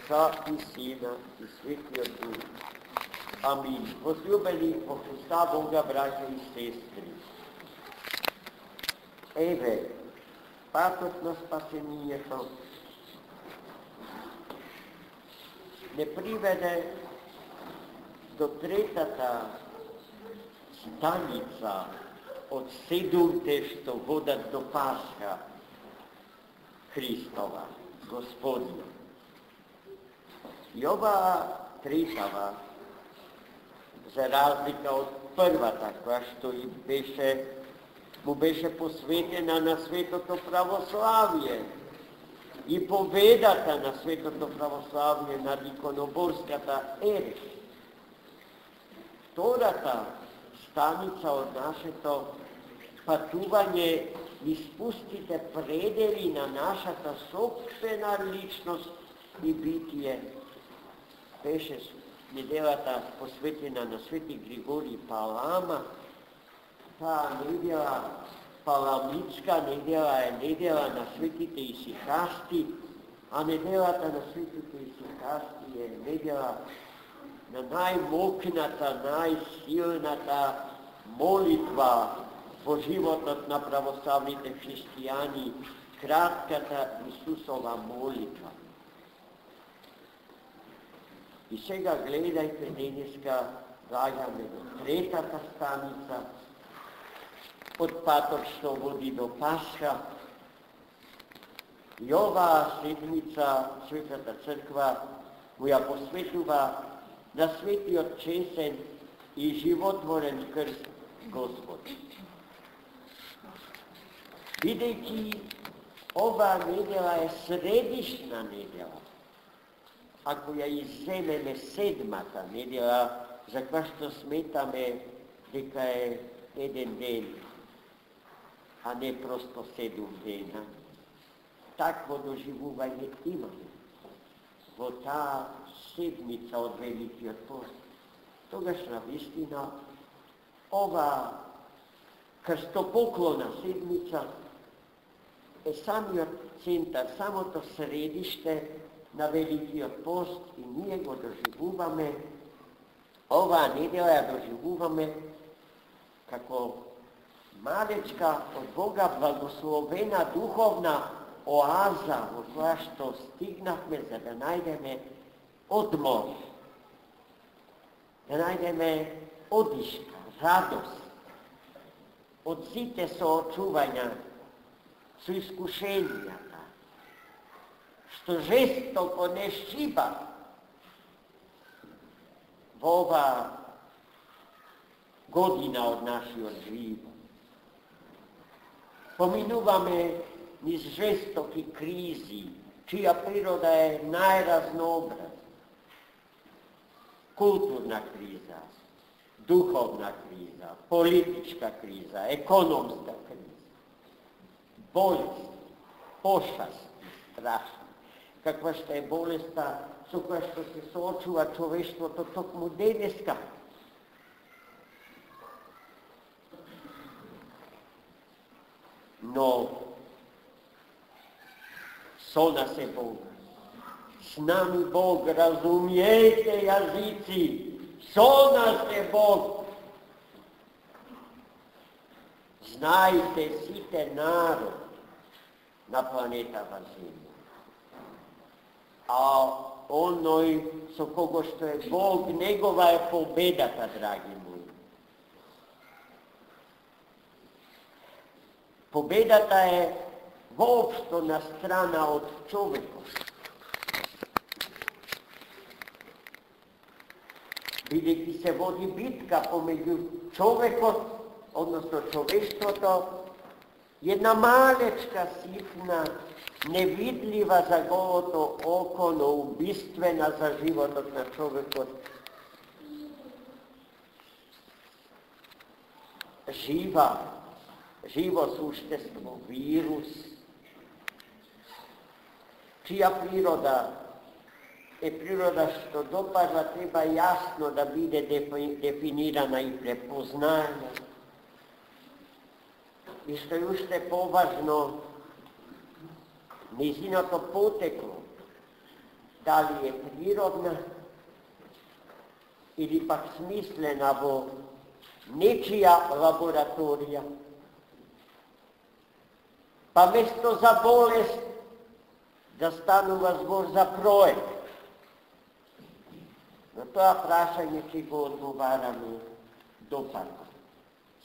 Отца и Сина и Светия Дух. Амин. Возлюбени во Христа Бога, братя и сестри. Еве, патот на спасението не приведе до третата станица од седумте што водат до Пасха Христова, Господина. И ова третава, за разлика од првата, која што и му беше посветена на светото православие и победата на светото православие над иконоборската ерес. Втората станица од нашето патување испустите предели на нашата собствена личност и битие беше неделата посветена на Свети Григорий Палама. Таа недела паламичка недела е недела на светите исихасти, а неделата на светите исихасти е недела на најмокната, најсилната молитва во животот на православните христијани, кратката Исусова молитва. И сега гледајте, денеска доаѓаме до третата станица од патот што води до Пасха. И оваа седмица Светата Црква му ја посветува на светиот чесен и животворен крст Господ. Бидејќи оваа недела е средишна недела, ако ја изземеме седмата недела, за која што сметаме дека е еден ден, а не просто 7 дена, такво доживување имаме во таа седмица од Великиот пост. Тогаш на вистина ова крстопоклона седмица е самиот центар, самото средиште на Великиот пост и ние го доживуваме, оваа недела ја доживуваме како малечка од Бога благословена духовна оаза во која што стигнавме за да најдеме одмор, да најдеме одишка, радост од сите соочувања со искушенијата, што жестоко не шиба во ова година од нашиот живот. Поминуваме низ жестоки кризи, чија природа е најразнообразна. Културна криза, духовна криза, политичка криза, економска криза, болести, пошасти страшни, каква што е болеста со која што се соочува човештвото токму денеска. Но со нас е Бог, с нами Бог, разумејте јазици, со нас е Бог. Знајте сите народ на планетава Земја. А оној со кого што е Бог, негова е победата, драги мои. Победата е воопшто на страна од човекот. Бидејќи се води битка помеѓу човекот, односно човештвото, една малечка, ситна, невидлива за голото око, но убиствена за животот на човекот. Живо суштество, вирус, чија природа е природа што допарва треба јасно да биде дефинирана и препознаена. И што е уште поважно, незиното потекло da li je prirodna ili pak smislena vo nečija laboratorija. Pa mesto za bolest, da stanува збор за проект. На тоа прашање ќе го одговараме допарно.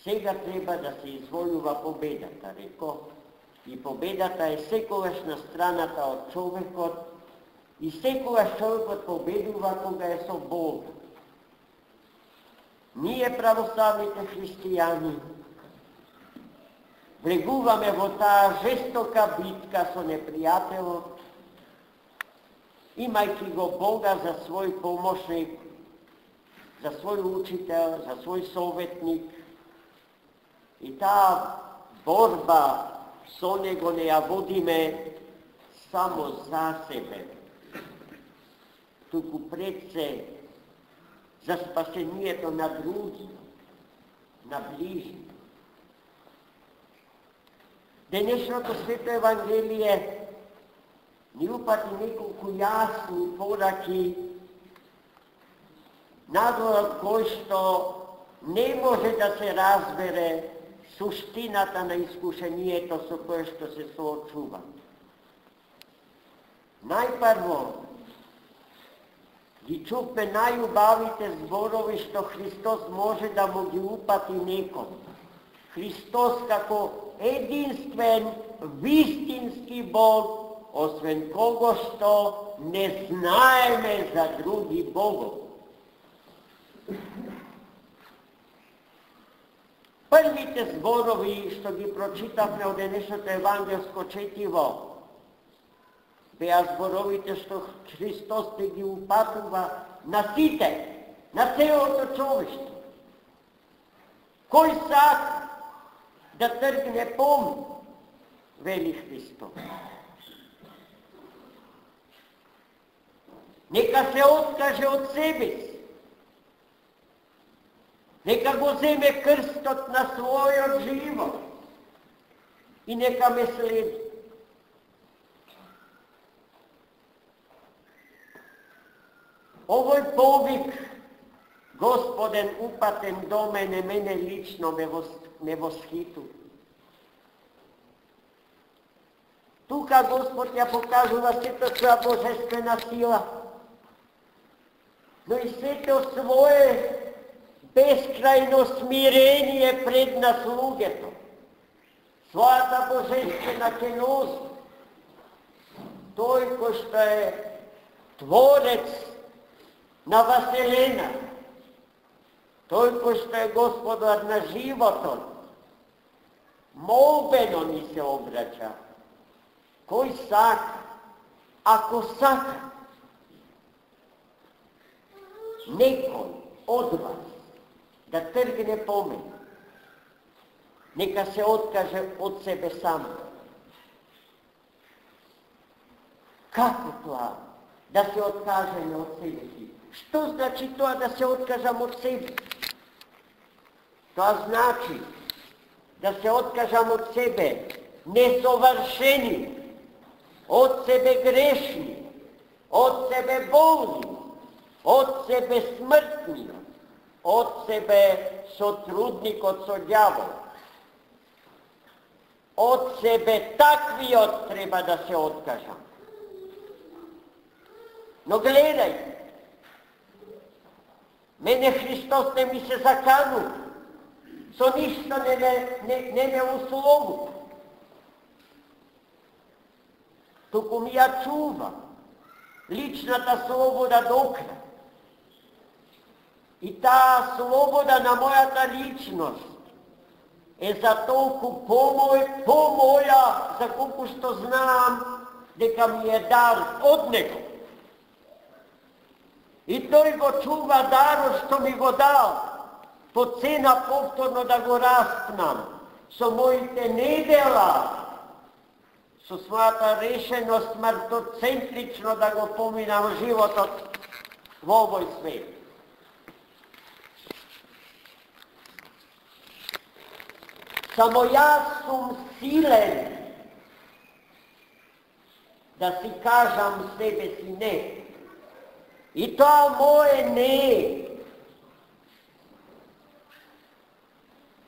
Сега треба да се извојува победата, реко. И победата е секогаш на страната од човекот и секогаш човекот победува кога е со Бога. Ние православните христијани влегуваме во таа жестока битка со непријателот, имајќи го Бога за свој помошник, за свој учител, за свој советник. И таа борба со него не ја водиме само за себе, туку пред се за спасението на други, на ближни. Денешното Свето Евангелие ни упати неколку јасни пораки, надвор кој што не може да се разбере суштината на искушението со кое што се соочува. Најпрво ги чупме најубавите зборови што Христос може да му ги упати некој. Христос како единствен, вистински Бог, освен кого што не знаеме за други богови. Првите зборови што ги прочитавме од денешното евангелско четиво беа зборовите што Христос те ги упатува на сите, на целото човештво. Кој сака да тргне пом, вели Христос, нека се откаже од себе си, нека го земе крстот на својот живот и нека ме следи. Овој повик, Господен упатен до мене, мене лично ме восхиту. Тука Господ ја покажува сето своја божествена сила, но и сето свое безкрајно смирение пред нас луѓето. Својата божествена ќе носи. Тој кој што е Творец на Вселена, тој кој што е Господар на животот, молбено ни се обраќа. Кој сака, ако сака, некој од вас да тргне по мене, нека се откаже од себе сам. Како тоа? Да се откажеме од себе си. Што значи тоа да се откажам од себе? Тоа значи да се откажам од себе несовршени, од себе грешни, од себе болни, од себе смртни, од себе сотрудникот со ѓавол. Од себе таквиот треба да се откажам. Но гледај, мене Христос не ми се закану, со ништо не ме услову. Туку ми ја чува личната слобода до крај. И таа слобода на мојата личност е за толку помоја, за колку што знам дека ми е дар од Него. И тој го чува дарот што ми го дал, по цена повторно да го распнам, со моите недела, со својата решеност смртоцентрично да го поминам животот во овој свет. Само јас сум силен да си кажам себе си не. И тоа мое не е.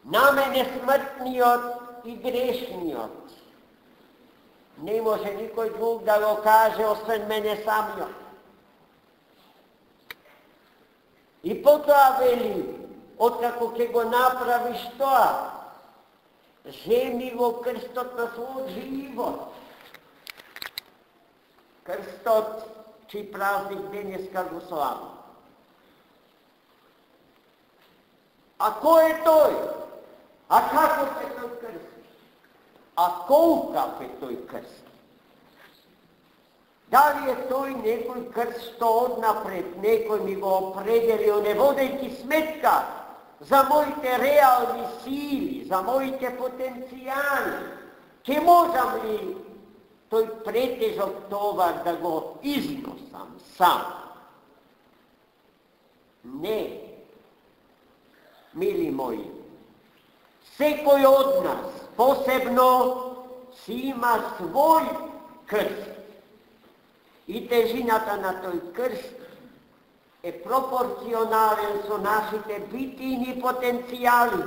На мене смртниот и грешниот. Не може никој друг да го каже, освен мене самиот. И потоа вели, откако ќе го направиш тоа, земи го крстот на својот живот. Крстот, чиј празник денеска го слави. А кој е тој? А како е тој крст? А колкав е тој крст? Дали е тој некој крст што однапред некој ми го определил, не водејќи сметка за моите реални сили, за моите потенцијали? Ќе можам ли тој претежок товар да го износам сам? Не. Мили мои, секој од нас, посебно, си има свој крст. И тежината на тој крст е пропорционален со нашите битини потенцијали,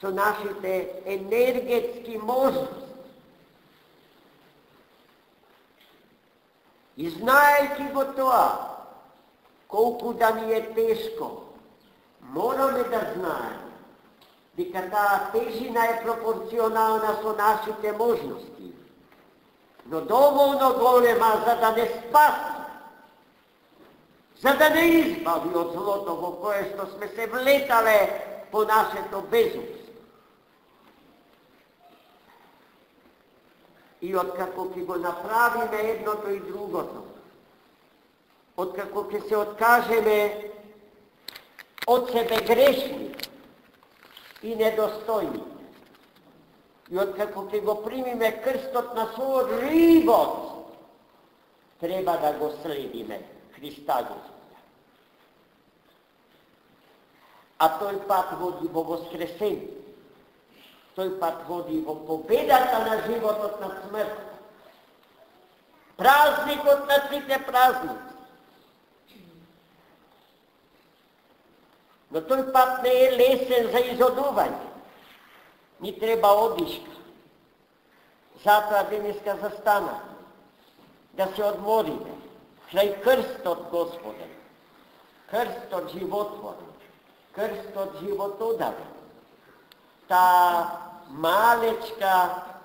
со нашите енергетски можности. И знаејќи го тоа, колку да ни е тешко, мораме да знаеме дека таа тежина е пропорционална со нашите можности, но доволно голема за да не спаси, за да не избави од злото во кое што сме се влетале по нашето безумство. И откако ќе го направиме едното и другото, откако ќе се откажеме од себе грешни и недостојни, и откако ќе го примиме крстот на својот живот, треба да го следиме Христа Господа. А тој пат води во воскресение, тој пат води во победата на животот над смртта, празникот на сите празници. Но тој пат не е лесен за изодување. Ни треба одишка. Затоа денеска застана да се одмориме крај крстот Господен, крстот животворен, крстот животодавен, таа малечка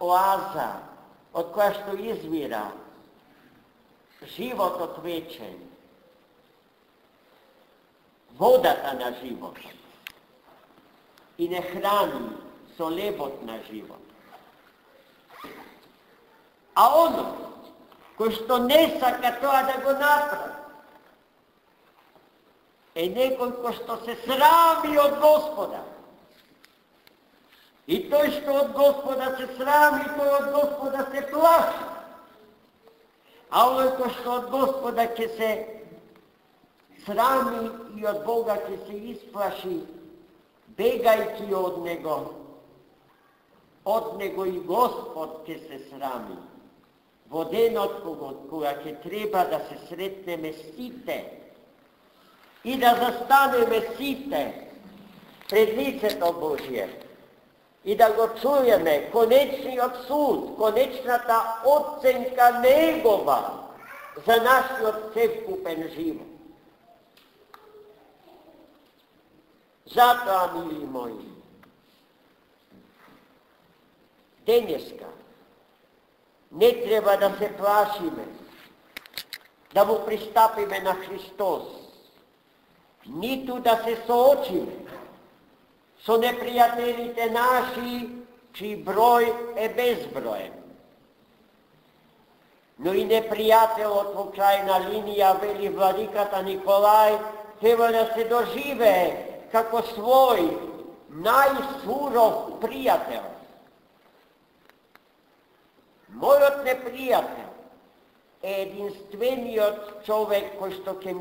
оаза од која што извира животот вечен, водата на животот и не храни со лебот на живот. А оно, кој што не сака тоа да го направи, е некој кој што се срами од Господа. И тој што од Господа се срами, тој од Господа се плаши. А оној кој што од Господа ќе се срами и од Бога ќе се исплаши, бегајќи од Него и Господ ќе се срами. Во денот кога ќе треба да се сретнеме сите и да застанеме сите пред лицето Божие и да го чуеме конечниот суд, конечната оценка Негова за нашиот цевкупен живот. Затоа, мили мои, денеска не треба да се плашиме, да му пристапиме на Христос, ниту да се соочиме со непријателите наши, чиј број е безброен. Но и непријателот во крајна линија, вели владиката Николај, треба да се доживее како свој најсуров пријател. Мојот непријател е единствениот човек кој што ќе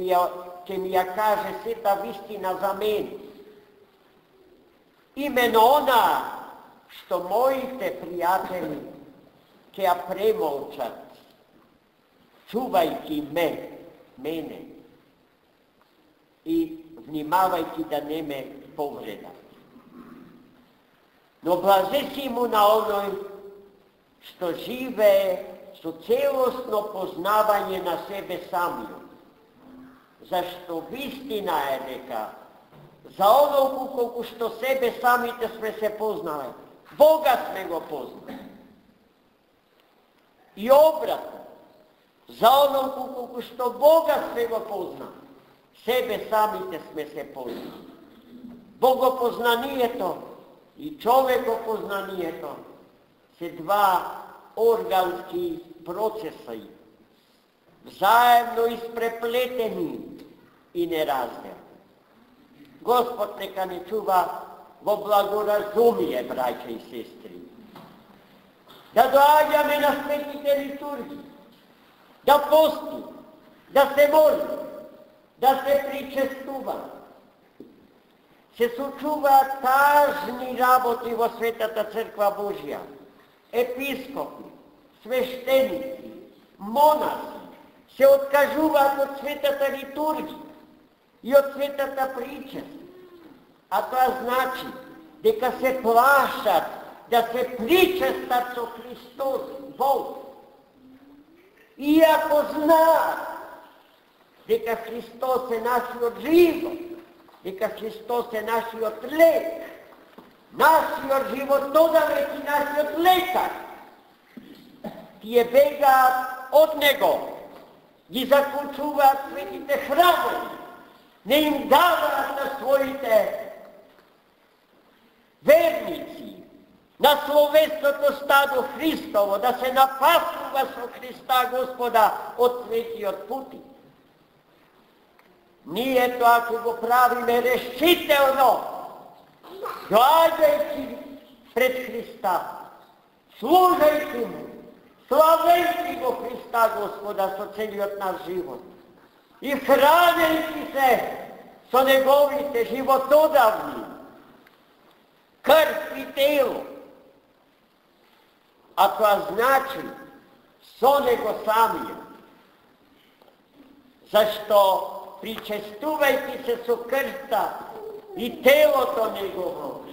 ми ја каже сета вистина за мене. Имено она што моите пријатели ќе ја премолчат, чувајќи ме мене и внимавајќи да не ме повредат. Но блаже си му на оној што живее со целосно познавање на себе самиот. Зашто вистина е дека за онолку колку што себе самите сме се познали, Бога сме го познали. И обратно, за онолку колку што Бога сме го познали, себе самите сме се познали. Богопознанието и човекопознанието се два органски процеси, заедно испреплетени и неразделни. Господ нека не чува во благоразумие, браќа и сестри. Да доаѓаме на светите литургии, да пости, да се моли, да се причестува. Се случуваат тажни работи во Светата Црква Божја. Епископи, свештеници, монаси се откажуваат од Светата литургија и од Светата причест. А тоа значи дека се плашат да се причестат со Христос Бог. Иако знаат дека Христос е нашиот живот, дека Христос е нашиот лек, нашиот животодавец и нашиот лекар, тие бегаат од Него, ги заклучуваат светите храмови, не им даваат на своите верници, на словесното стадо Христово, да се напаснува со Христа Господа од светиот пути. Ние тоа ќе го правиме решително, доаѓајќи пред Христа, служајќи му, славејќи го Христа Господа со целиот наш живот и хранејќи се со неговите животодавни крв и тело. А тоа значи со него самиот. Зашто причестувајќи се со крвта и телото негово,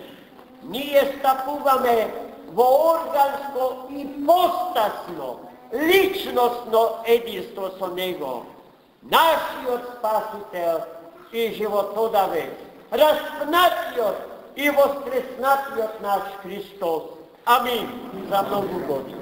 ние стапуваме во органско и постасно, личностно единство со него, нашиот Спасител и животодавец, распнатиот и воскреснатиот наш Христос. Амин. За многу години.